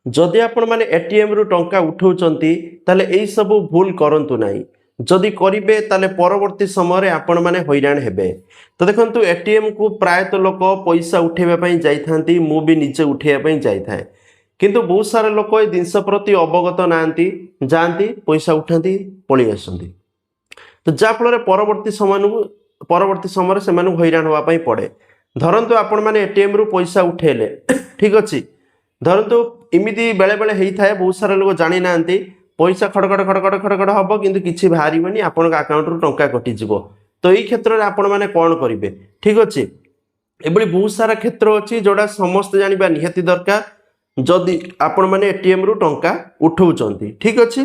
जदि आपण माने एटीएम रु टंका उठाउचंती ताले एई सब भूल करंतु नाही। जदि करिवे ताले परवर्ती समय आपण माने हैरान हेबे। तो देखंतु एटीएम को प्रायत लोक पैसा उठेबा पई जाइथांती, मु भी नीचे उठेबा पई जाइथाय, किंतु बहुत सारा लोक ए जिनस प्रति अवगत नांती, जानती पैसा उठांती पळी आसंती। तो जा फल परवर्ती समय से हैरान होगा पड़े। धरतु आपण मैंने एटीएम रु पैसा उठेले ठीक अच्छे, धरतु इमिदी बेले बेले होता है बहुत सारा लोग जानी ना पैसा खड़खड़ खड़खड़ खड़खड़ हम कि किसी बाहर आपण आकाउंट रु टंका कटिज। तो यही क्षेत्र में आपण मैंने कौन करेंगे ठीक अच्छे। ये बहुत सारा क्षेत्र अच्छी जोड़ा समस्त जाना निहाती दरकार जदि आपण मैंने एटीएम रु टंका उठाउचंती ठीक अच्छे।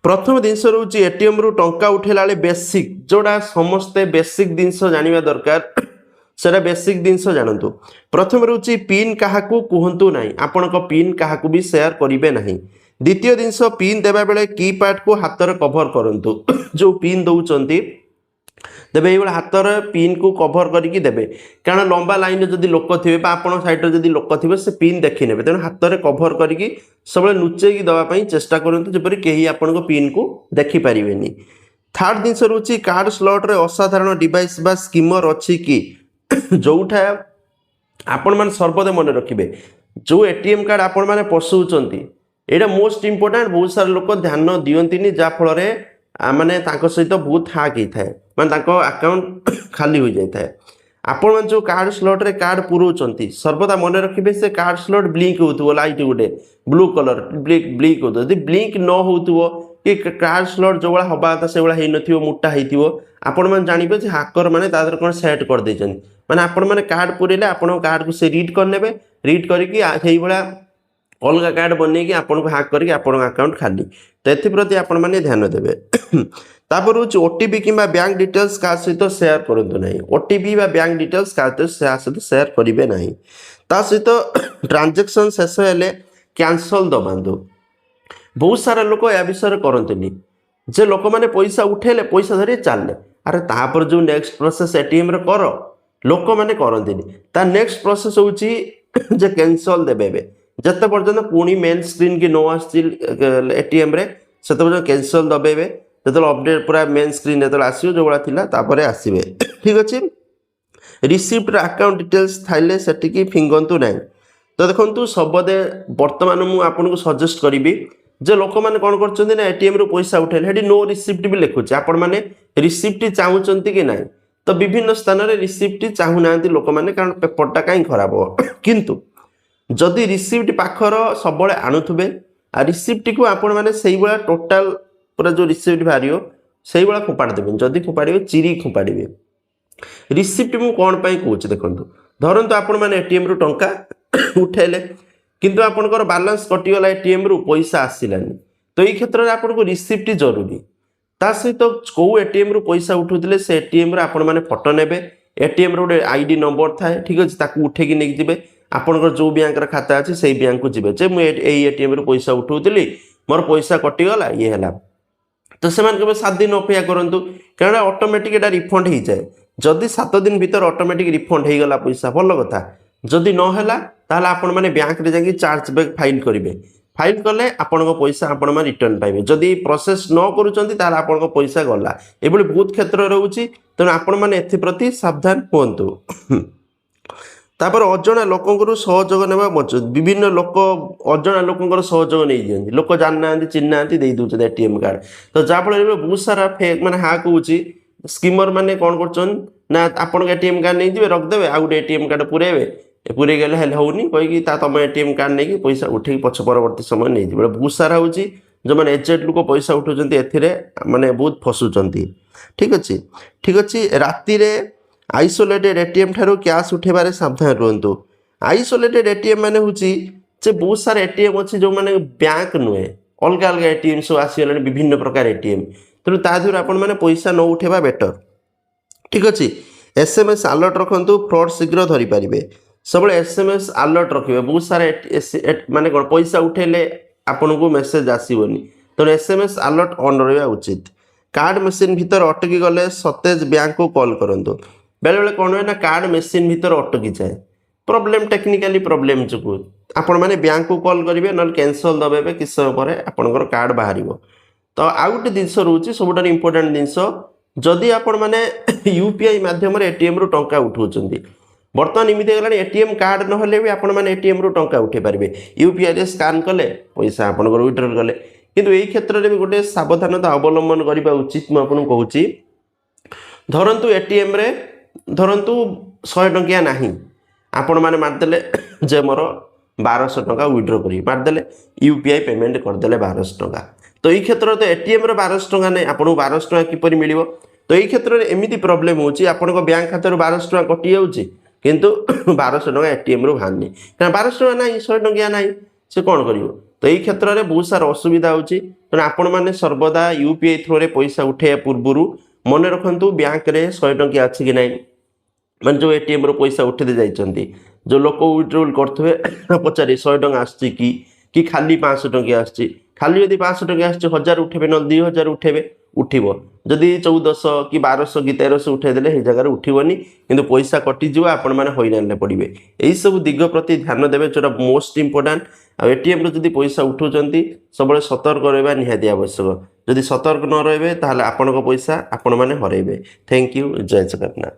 प्रथम जिनस रोचे एटीएम रु टंका उठेला बेसिक जोड़ा समस्ते बेसिक जिनस जानिबा दरकार सेटा बेसिक जिनस जानतु। प्रथम रोचे पिन क्या कहतु ना, आपण पिन क्या भी शेयर करेंगे ना। द्वितीय जिनस पिन देवा बेले कीपैड को हाथ में कभर करंतु जो पिन दौरान देवे ये हाथ पिन को कभर करके देवे, कारण लंबा लाइन जदि लोक थे आपण साइड जदि लोक थे से पिन देखी ने, तेणु हाथ में कभर करके सब लुचेक दवाई चेष्टा करूँ जपरी कहीं आपण पिन को देखिपारे। थर्ड जिनस रोचे कार्ड स्लॉट रे असाधारण डिवाइस बा स्कीमर अच्छी कि जोठा आपण मैंने सर्वदा मन रखिए जो एटीएम कार्ड आपण मैंने पशुचंती एटा मोस्ट इंपोर्टेंट। बहुत सारे लोक ध्यान दियंतिनी जाफल माने सहित बहुत हाक होता है, माने अकाउंट खाली हो जाता है। आपण मैंने जो कार्ड स्लॉट रे कार्ड पुरोचंती सर्वदा मन रखिए से कार्ड स्लॉट ब्लिंक होतुव, लाइट गोटे ब्लू कलर ब्लिंक होतुव, यदि ब्लिंक न होतुव कि कार्ड स्लॉट जो भाया हवा था से भाया हो मोटा होइतिवो आपण मैंने जानबे जे हाकर मैंने तादर कौन सेट कर देछन, माने आपण मैंने कार्ड पुरेले आपण कार्ड को से रीड करने, रीड करके सेही भाया अलग कार्ड बनई आपन को हाक करके आपन अकाउंट खाली। तो एप्रति आपण मैंने ध्यान देवे। तापर हूँ ओटीपी कि बैंक डिटेल्स क्या सहित शेयर करूँ ना, ओटीपी बैंक डिटेल्स क्या सहित शेयर करेंगे ना। ता सहित ट्रांजेक्शन शेष हेले कैंसल दबातु। बहुत सारा लोक या विषय करते जे लोक मैंने पैसा उठेले पैसा धरी चलने, अरे तापर जो नेक्स्ट प्रोसेस एटीएम रे कर लोक मैंने करते नेक्स्ट प्रोसेस हूँ जे कैंसल देवे जते पर्यटन पुणी मेन स्क्रीन की नो एटीएम रे से कैंसल दबेबे जो अपडेट पूरा मेन स्क्रीन जो आसो जो भाया आसवे ठीक अच्छे। रिसीप्ट अकाउंट डिटेल्स थाइले सेटिकी फिंगंतु ना। तो देखो सबदे बर्तमान मुझे सजेस्ट करी जे लोक मैंने कौन कर एटीएम रु पैसा उठेले नो रिसीप्ट भी लिखुचे, आपण मैंने रिसीप्ट चाहूँगी कि ना। तो विभिन्न स्थान में रिसीप्ट चाहूना लोक मैंने, कारण पेपरटा कहीं खराब हो किंतु जदि रिसीप्ट पाखर सब आणुवे आ रिसीप्ट को आपण मैंने से टोटाल पूरा जो रिसीप्ट बाहर से फोपाड़ देवे, जदि फोपाड़े चिरी फोपाड़े। रिसीप्ट मु कौन पाई कहूँ देखो, धरतु आपण मैंने एटीएम रु टंका उठेले किंतु आपनकर बैलेंस कटिगला एटीएम रु पैसा आसिलानी, तो ये क्षेत्र में आपको रिसीप्ट जरूरी। ता सहित कौ एटीएम रु पैसा उठुले से एटीएम रे आपण मैंने फोटो नेबे, एटीएम रे गोटे आईडी नंबर थाए ठीक अच्छे, ताकू उठेकी नहीं जिबे आपनकर जो बैंक खाता अच्छे से बैंक को जीवे जे मुझे एटीएम रु पैसा उठाऊली मोर पैसा कटिगला ये है। तो से 7 दिन अपेक्षा करूँ, कारण ऑटोमेटिक एटा रिफंड हो जाए। जदि 7 दिन भीतर ऑटोमेटिक रिफंड हो गला पैसा भल कथा, जदि नहला ताहले आपण माने बैंक रे जाके चार्ज बैक फाइल करेंगे, फाइल कले आपण पैसा आपण माने रिटर्न पाइबे। जदि प्रोसेस न करूचंती ताहले आपण पैसा गला। ए बहुत क्षेत्र रहउची, तेणु आपण माने एथि प्रति सावधान होंतु। तापर अजना लोकंकर सहयोग नेबा मजूद, विभिन्न लोक अजना लोकंकर सहयोग नहीं दियंती, लोक जानना चिन्ह दे दूसरे एटीएम कार्ड। तो जहाँफल बहुत सारा फेक माने हाक होची, स्कीमर माने कौन कर ना आपण एटीएम कार्ड नहीं दिवे रखदेवे आ गोटे एटीएम कार्ड पुरेबे, पूरे गले हेल्ले होनी कहीकि तुम एटीएम कार्ड नहीं पैसा उठे पछ परवर्ती समय नहीं दिवे। बहुत सारा होची जो मैंने एजेंट लोक पैसा उठाउछंती एथिरे माने बहुत फसुचंती ठीक अच्छे। ठीक अच्छे राति रे आइसोलेटेड एटीएम ठारू कैश उठेबारे सावधान रुहतु। आइसोलेटेड एटीएम माने होची जे बहुत सारा एटीएम अच्छी जो मैंने बैंक नुहे अलग अलग एटीएम सब आसीगला विभिन्न प्रकार एटीएम, तेणु तादर आपण मैंने पैसा न उठेबा बेटर ठीक अच्छे। एसएमएस अलर्ट रखु, फ्रॉड शीघ्र धरी पारे, सब एसएमएस अलर्ट रखिए। बहुत सारा माने कौन पैसा उठेले आपन को मेसेज आसबनी, तेणु एसएमएस अलर्ट ऑन रहा उचित। कार्ड मशीन भीतर अटकी गले सतेज बैंक को कॉल करूँ। बेले बेले कौन हुए ना कार्ड मशीन भीतर अटकी जाए, प्रोब्लेम टेक्निकाली प्रोब्लेम जो आपण मैंने बैंक को कॉल करेंगे ना कैंसल दबे किस समय पर आपंकर कार्ड बाहर तो आउ गोटे जिनस रोचे सब इंपोर्टाट जिनस जदि आपण मैंने यूपीआई मध्यम एटीएम रु टंका उठाउछन बर्तमान इमित गलानी एटीएम कार्ड ना भी आपण मैंने एटीएम रु टंका उठे पारे यूपीआई स्कान कले पैसा आपंकर विड्रॉल कले किंतु यही क्षेत्र में भी गोटे सावधानता अवलंबन करने उचित मुझे कहूँ धरतु एटीएम रे धरतु 100 टंकिया नहीं आपण मैंने मारदेले जे मोर 1200 टंका विड्रॉ करी मारदेले यूपीआई पेमेंट करदेले 1200 टंका तो ये क्षेत्र तो एटीएम रे 1200 टंका नहीं आपको 1200 टंका किपर मिल तो ये क्षेत्र में एमती प्रोब्लेम होची आपन बैंक खाता 1200 टंका कटि जाउची किंतु 1200 टंका एटीएम रू बाहरनी कारण 1200 टंका नहीं 100 टंकिया नहीं से कौन करिवो तो ये क्षेत्र में बहुत सारा असुविधा होची तो आपण मैंने सर्वदा यूपीआई थ्रू रे पैसा उठाइया पूर्व मन रखु बैंक रे 100 टंकिया अच्छी कि नहीं मैंने जो एटीएम रो पैसा उठे जाइछंती जो लोक विड्रॉल करथवे पचारे 100 टंका आछि कि खाली 500 टंकिया आछि खाली यदि 500 टंकिया आछि 1000 उठेबे न 2000 उठेबे उठिबो जदि 1400 कि 1200 कि 1300 उठे देले हे जगह उठिबोनी किंतु पैसा कटि जिवो आपण माने होइरान ले पड़िबे एही सब दिग प्रति ध्यान देबे जोटा मोस्ट इंपोर्टेंट आ एटीएम रो जदि पैसा उठौचंती सबले सतर्क रहबा निहाती आवश्यक जदि सतर्क न रहबे ताहले आपनको पैसा आपण माने हरैबे थैंक यू जय जगन्नाथ।